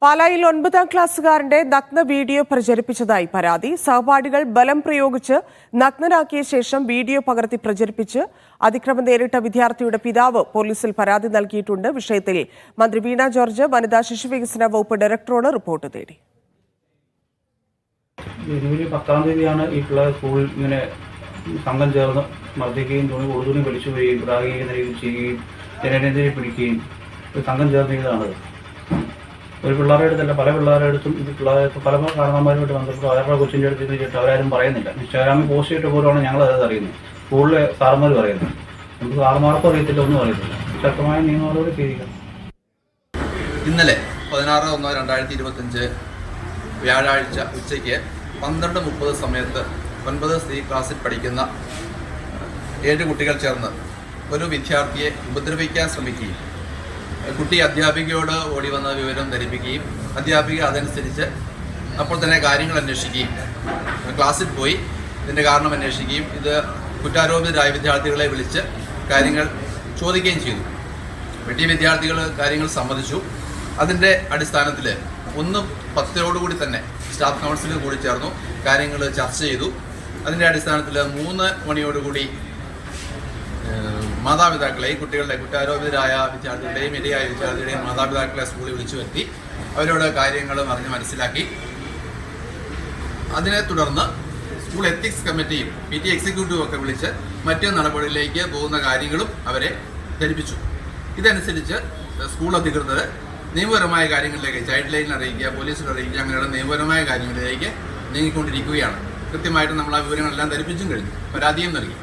പാലായിൽ 9ാം ക്ലാസ്സുകാരന്റെ നഗ്ന വീഡിയോ പ്രചരിപ്പിച്ചതായി പരാതി. സഹപാഠികൾ ബലം പ്രയോഗിച്ച് നഗ്നനാക്കിയ ശേഷം വീഡിയോ പകർത്തി പ്രചരിപ്പിച്ച് അതിക്രമം നേരിട്ട വിദ്യാർത്ഥിയുടെ പിതാവ് പോലീസിൽ പരാതി നൽകിയിട്ടുണ്ട്. വിഷയത്തിൽ മന്ത്രി വീണ ജോർജ് വനിതാ ശിശുവികസന വകുപ്പ് ഡയറക്ടറോട് റിപ്പോർട്ട് തേടി. ജനുവരി 10-ാം തീയതിയാണ് ഈ പിള്ളേർ സ്കൂളിൽ ഇങ്ങനെ സംഘം ചേർന്ന് മർദ്ദിക്കുകയും ഉടുതുണി വലിച്ചു പോവുകയും പ്രായോഗിക ചെയ്യുകയും ജനനെതിരെ പിടിക്കുകയും ഒരു സംഘം ചേർന്ന് ചെയ്തതാണ്. ഒരു പിള്ളേരുടെ അടുത്തല്ല, പല പിള്ളേരുടെ അടുത്തും ഇത് പല കാരണന്മാരുമായിട്ട് ബന്ധപ്പെട്ട് അവരുടെ കൊച്ചിൻ്റെ അടുത്ത് ഇത് ചെയ്തിട്ട് അവരാരും പറയുന്നില്ല. ഇൻസ്റ്റാഗ്രാമിൽ പോസ്റ്റ് ചെയ്തിട്ട് പോലുമാണ് ഞങ്ങൾ അത് അറിയുന്നത്. സ്കൂളിലെ സാറന്മാർ പറയുന്നത് നമുക്ക് സാറന്മാർക്കും അറിയത്തില്ല, ഒന്നും അറിയത്തില്ല. ശക്തമായ നിയമങ്ങളോട് ചെയ്യിക്കണം. ഇന്നലെ 16/1/2025 വ്യാഴാഴ്ച ഉച്ചയ്ക്ക് 12:30 സമയത്ത് 9th ക്ലാസ്സിൽ പഠിക്കുന്ന 7 കുട്ടികൾ ചേർന്ന് ഒരു വിദ്യാർത്ഥിയെ ഉപദ്രവിക്കാൻ ശ്രമിക്കുകയും കുട്ടി അധ്യാപികയോട് ഓടി വന്ന വിവരം ധരിപ്പിക്കുകയും അധ്യാപിക അതനുസരിച്ച് അപ്പോൾ തന്നെ കാര്യങ്ങൾ അന്വേഷിക്കുകയും ക്ലാസ്സിൽ പോയി ഇതിൻ്റെ കാരണം അന്വേഷിക്കുകയും ഇത് കുറ്റാരോപിതരായ വിദ്യാർത്ഥികളെ വിളിച്ച് കാര്യങ്ങൾ ചോദിക്കുകയും ചെയ്തു. വെട്ടിയ വിദ്യാർത്ഥികൾ കാര്യങ്ങൾ സമ്മതിച്ചു. അതിൻ്റെ അടിസ്ഥാനത്തിൽ 1:10 തന്നെ സ്റ്റാഫ് കൗൺസിലിൽ കൂടി ചേർന്നു കാര്യങ്ങൾ ചർച്ച ചെയ്തു. അതിൻ്റെ അടിസ്ഥാനത്തിൽ 3 മണിയോടുകൂടി മാതാപിതാക്കളെ കുട്ടികളുടെ കുറ്റാരോപിതരായ വിദ്യാർത്ഥികളുടെയും ഇരയായ വിദ്യാർത്ഥികളുടെയും മാതാപിതാക്കളെ സ്കൂളിൽ വിളിച്ചു വരുത്തി അവരോട് കാര്യങ്ങൾ പറഞ്ഞ് മനസ്സിലാക്കി. അതിനെ തുടർന്ന് സ്കൂൾ എത്തിക്സ് കമ്മിറ്റിയും PT എക്സിക്യൂട്ടീവും ഒക്കെ വിളിച്ച് മറ്റ് നടപടികളിലേക്ക് പോകുന്ന കാര്യങ്ങളും അവരെ ധരിപ്പിച്ചു. ഇതനുസരിച്ച് സ്കൂൾ അധികൃതർ നിയമപരമായ കാര്യങ്ങളിലേക്ക് ചൈൽഡ് ലൈനിൽ അറിയിക്കുക, പോലീസിൽ അറിയിക്കുക, അങ്ങനെയുള്ള നിയമപരമായ കാര്യങ്ങളിലേക്ക് നീങ്ങിക്കൊണ്ടിരിക്കുകയാണ്. കൃത്യമായിട്ട് നമ്മൾ ആ വിവരങ്ങളെല്ലാം ധരിപ്പിച്ചും കഴിഞ്ഞു, പരാതിയും നൽകി.